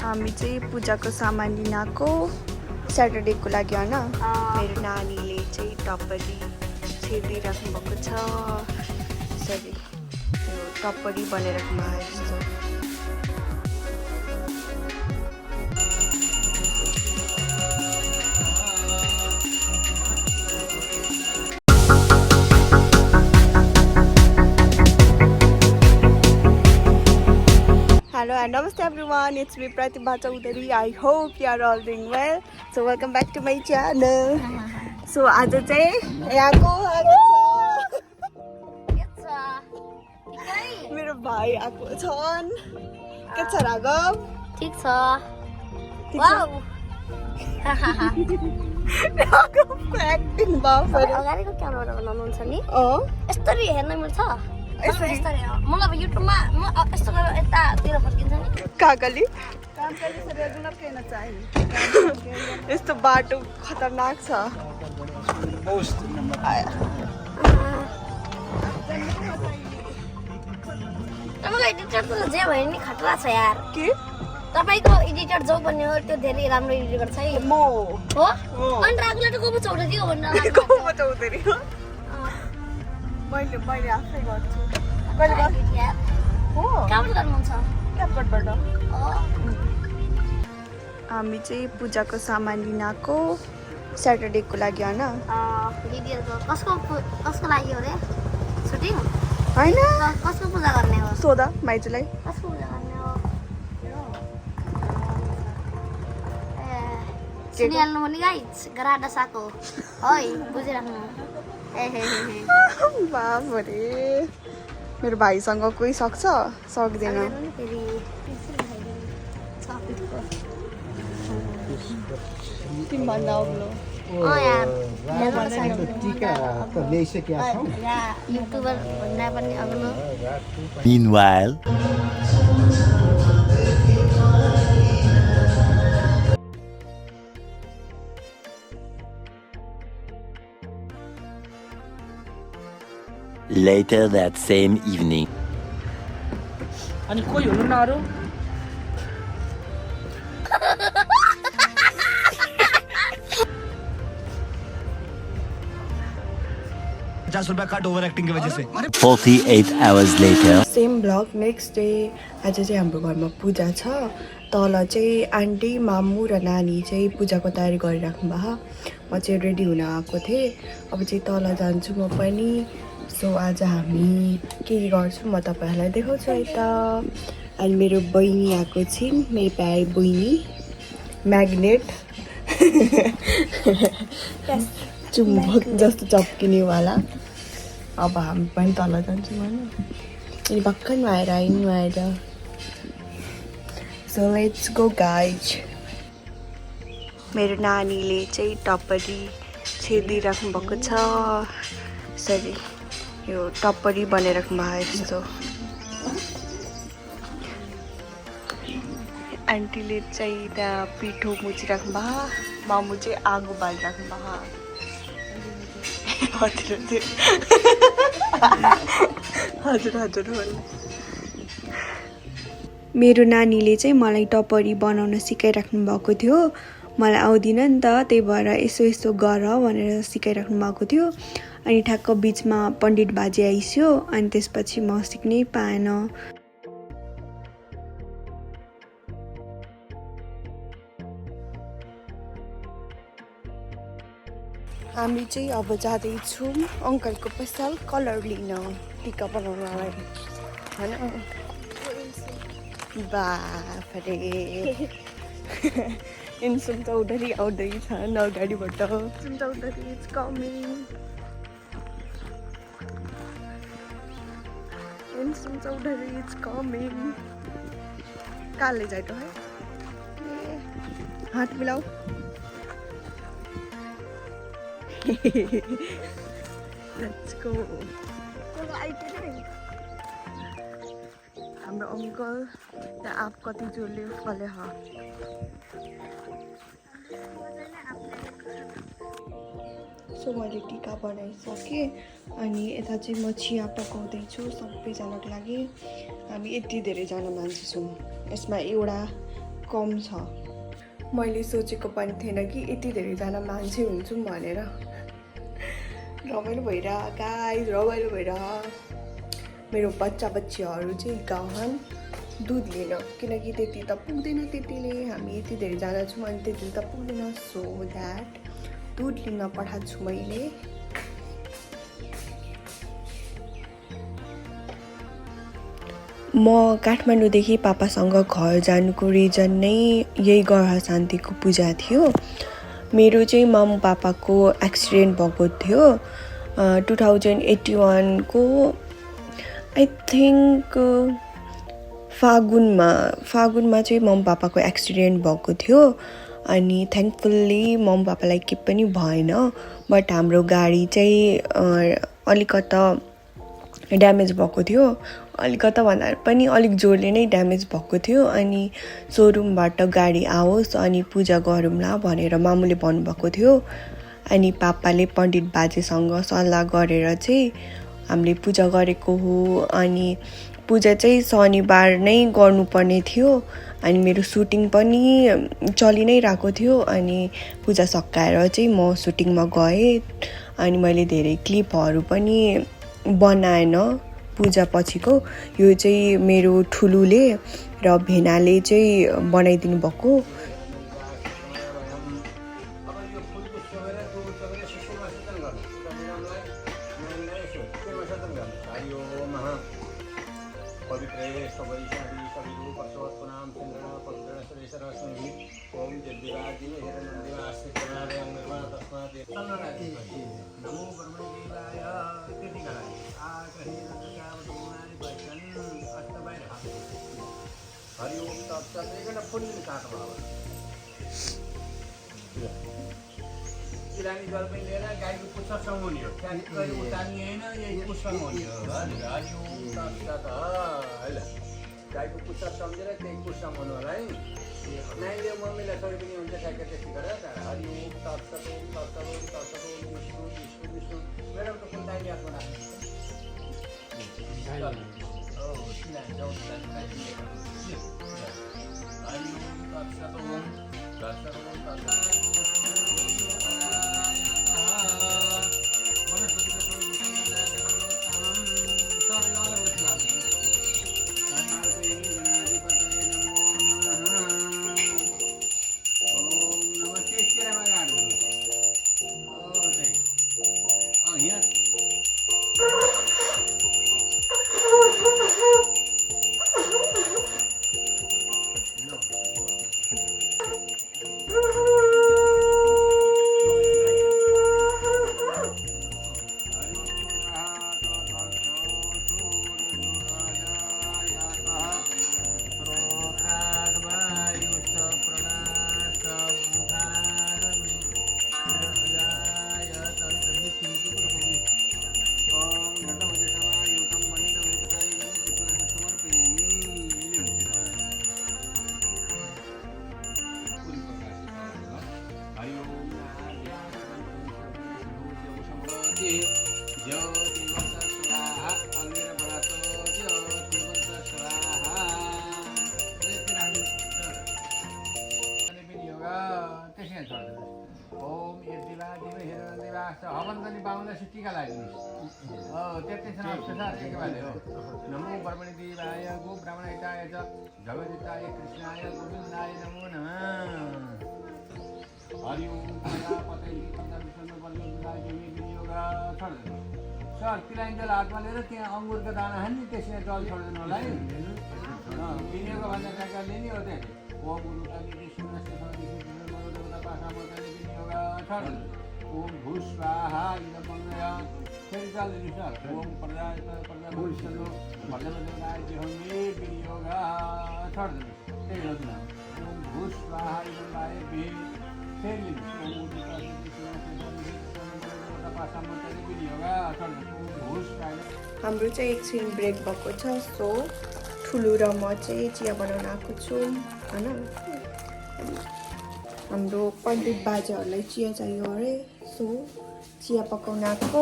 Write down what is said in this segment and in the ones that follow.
हामी चाहिँ पूजाको सामान लिन आएको स्याटरडेको लागि होइन। मेरो नानीले चाहिँ टप्परी छेडिराख्नु भएको छ। यसरी यो टप्परी बनाइराख्नु भएको जस्तो। Hello and namaste everyone, it's me Pratibha Chaudhary. I hope you are all doing well. So welcome back to my channel. So आज चाहिँ यहाँको मेरो भाइ आएको छन्। के छ राघव? ठीक छ। वाउ। राघवको एक्टिङ भयो। अगाडिको क्यामेरा बनाउनुहुन्छ नि? यस्तरी हेर्न मिल्छ? यसरी मलाई अब युट्युबमा म यस्तो गरेर यतातिर फर्किन्छ नि। काकाले यस्तो बाटो खतरनाक छ। तपाईँको एडिटर त जे भयो नि खतरा छ यार। के? तपाईँको एडिटर जो बन्ने हो त्यो धेरै राम्रो एडिटर छ है। म हो? अनि राघुलाई त गोबो चौधरी हो भनेर गोबो चौधरी हो। मैले आफै गर्छु। कहिले गर्छु यार? हो? कहाँबाट गर्नुहुन्छ? क्यापकटबाट। हामी चाहिँ पूजाको सामान लिन आएको स्याटरडेको लागि होइन। दिदीहरुको कसको लागि हो रे? सुटिङ? हैन। कसको पूजा गर्ने हो? सोधा माइजूलाई। कसको पूजा गर्ने हो? सुनिहाल्नु भने गाइस गराडा साको है बुझिराख्नु। बाफ रे मेरो भाइसँग कोही सक्छ सक्दैन। तिमीभन्दा अग्लो। यार टीका त ल्याइसकेका छौ। युट्युबर भन्दा पनि अग्लो। Meanwhile, later that same evening. अनि कोही हुनु न अरु? कट ओभर एक्टिङ की वजह से 48 hours later. Same blog next day. आज चाहिँ हाम्रो घरमा पूजा छ। तल चाहिँ आन्टी मामु र नानी चाहिँ पूजाको तयारी गरिराख्नु भयो। म चाहिँ रेडी हुन आएको थिएँ। अब चाहिँ तल जान्छु म पनि। सो आज हामी के गर्छौँ म तपाईँहरूलाई देखाउँछु यता। अनि मेरो बहिनी आएको छिन्, मेरो प्यारी बहिनी म्याग्नेट चुम्बक जस्तो चप्किनेवाला। अब हामी पनि तल जान्छौँ होइन। अनि भर्खर नुहाएर सो लेट्स गो गाइज। मेरो नानीले चाहिँ टप्परी छेडिराख्नु भएको छ। यसरी यो टप्परी बनाइराख्नु भएको जस्तो। आन्टीले चाहिँ त्यहाँ पिठो मुचिराख्नु भयो। मामु चाहिँ आगो बालिराख्नु भयो। हजुर हजुर हो। मेरो नानीले चाहिँ मलाई टप्परी बनाउन सिकाइराख्नु भएको थियो। मलाई आउँदिन नि त, त्यही भएर यसो यसो गर भनेर सिकाइराख्नु भएको थियो। अनि ठ्याक्क बिचमा पण्डित बाजे आइस्यो। अनि त्यसपछि म सिक्नै पाएन। हामी चाहिँ अब जाँदैछौँ अङ्कलको पसल कलर लिन टिका बनाउनलाई होइन। बाफरे इन्सुम चौधरी आउँदैछन् अगाडिबाट। Insum Chaudhary is coming. Insum Chaudhary is coming. कहाँले जाइटो है हात मिलाऊ। Let's go. हाम्रो अङ्कल त्यहाँ आप कति जोडले फले ह। सो मैले टिका बनाइसकेँ। अनि यता चाहिँ म चिया पकाउँदैछु सबैजनाको लागि। हामी यति धेरैजना मान्छे छौँ। यसमा एउटा कम छ मैले सोचेको पनि थिएन कि यति धेरैजना मान्छे हुन्छौँ भनेर रमाइलो भइरह गाइस रमाइलो भइरह मेरो बच्चाहरू चाहिँ गहन दुध लिन किनकि त्यति त पुग्दैन त्यतिले हामी यति धेरैजना छौँ अनि त्यति त पुग्दैन सो द्याट दुध लिन पठाएको छु मैले म काठमाडौँदेखि पापासँग घर जानुको रिजन नै यही ग्रह शान्तिको पूजा थियो मेरो चाहिँ मम पापाको एक्सिडेन्ट भएको थियो 2081 को आई थिङ्क फागुनमा चाहिँ मम पापाको एक्सिडेन्ट भएको थियो अनि थ्याङ्कफुल्ली मम पापालाई के पनि भएन बट हाम्रो गाडी चाहिँ अलिकता ड्यामेज भएको थियो अलिकता भन्दा पनि अलिक जोडले नै ड्यामेज भएको थियो अनि सोरुमबाट गाडी आओस् अनि पूजा गरौँला भनेर मामुले भन्नुभएको थियो अनि पापाले पण्डित बाजेसँग सल्लाह गरेर चाहिँ हामीले पूजा गरेको हो अनि पूजा चाहिँ शनिबार नै गर्नुपर्ने थियो अनि मेरो सुटिङ पनि चलि नै रहेको थियो अनि पूजा सकाएर चाहिँ म सुटिङमा गएँ अनि मैले धेरै क्लिपहरू पनि बनाएन पूजा पछिको यो चाहिँ मेरो ठुलुले र भेनाले चाहिँ बनाइदिनु भएको किरानी जल पनि लिएर गाईको पुच्छर सँगाउने हो त्यहाँदेखि उतार्ने होइन यही पुच्छसँगाउने हो गाईको पुच्छर सम्झेर त्यही पुच्छसँगाउनु होला है नानीले मम्मीलाई छोरी पनि हुन्छ ठ्याक्कै त्यति गरेर हरिओम तत्सतोम तत्सतोम तत्सतोम विष्णु विष्णु विष्णु मेरो त कुन दाइले आफ्नो हवनगनी बाहुनलाई टीका लगाइदिनुहोस् त्यति एकेबारे हो नमो ब्रह्मणे देवाय गो ब्राह्मणहिताय च जगदिताय कृष्णाय गोविन्दाय नमो नमः हरि ओम पतै विष्णु बलिदाय देवी विनियोग सर तिलाई जल हातमा लिएर त्यहाँ अङ्गुरको दाना हान्ने त्यसमा जल छोडिदिनु होला है विनियोग भन्दा काका लिने हो त्यहाँ ओम गुरुकाली विष्णुस्य देवता पासा मताले विनियोग छोडिदिनु ओम भू स्वाहा इदमंगय फेरि चल्दिनु सर ओम प्रजाय विष्णु भजनदेवताय देहमे विनियोग छोडिदिनु त्यही हो ओम भू स्वाहा इदमंगय बे फेरि ओम पासा मताले विनियोग छोडिदिनु ओम भू स्वाहा हाम्रो चाहिँ एकछिन ब्रेक भएको छ सो ठुलो र म चाहिँ चिया बनाउन आएको छु हैन हाम्रो पण्डित बाजेहरूलाई चिया चाहियो अरे सो चिया पकाउन आएको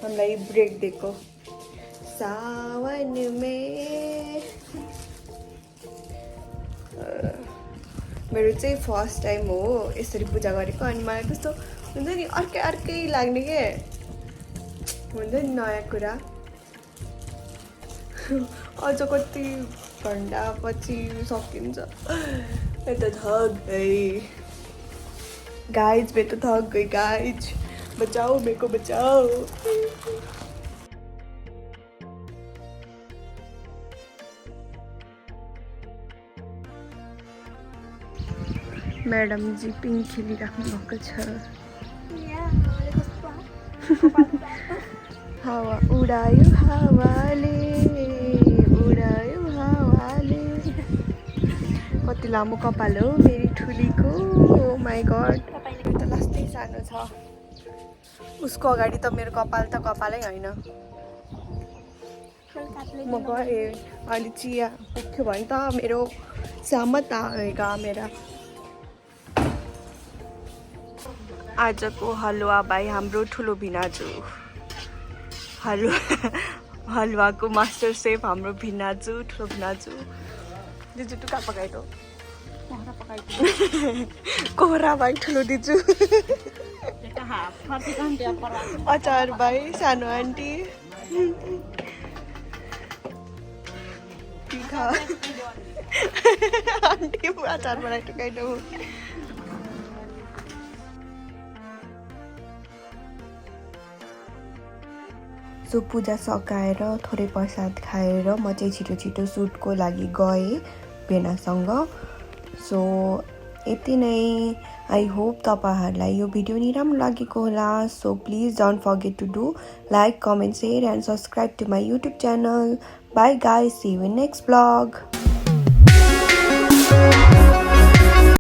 हामीलाई ब्रेक दिएको सावन में मेरो चाहिँ फर्स्ट टाइम हो यसरी पूजा गरेको अनि मलाई कस्तो हुन्छ नि अर्कै लाग्ने के हुन्छ नि नयाँ कुरा अझ कति घन्टा पछि सकिन्छ मैं तो थक गई गाइज मैं तो थक गई गाइज बचाओ मेरे को बचाओ मैडम जी पिङ खेलिराख्नु भएको छ हावा उडायो हावाले कति लामो कपाल हो मेरी ठुलीको माई गड त लास्टै सानो छ उसको अगाडि त मेरो कपाल त कपालै होइन म गएँ अहिले चिया पुग्यो भने त मेरो सहमत आएगा मेरा आजको हलुवा भाइ हाम्रो ठुलो भिनाजु हलुवाको मास्टर सेफ हाम्रो भिनाजु ठुलो भिनाजु दिजु टुक्का पकाइदो कोहरा भाइ ठुलो दिजु अचार भाइ सानो आन्टी आन्टी अचार बनाइ टुकाइदो सो पूजा सकाएर थोरै प्रसाद खाएर म चाहिँ छिटो सुटको लागि गएँ भेनासँग सो यति नै आई होप तपाईहरुलाई यो भिडियो नि राम्रो लागेको होला so please don't forget to do like comment share and subscribe to my YouTube channel bye guys see you in next blog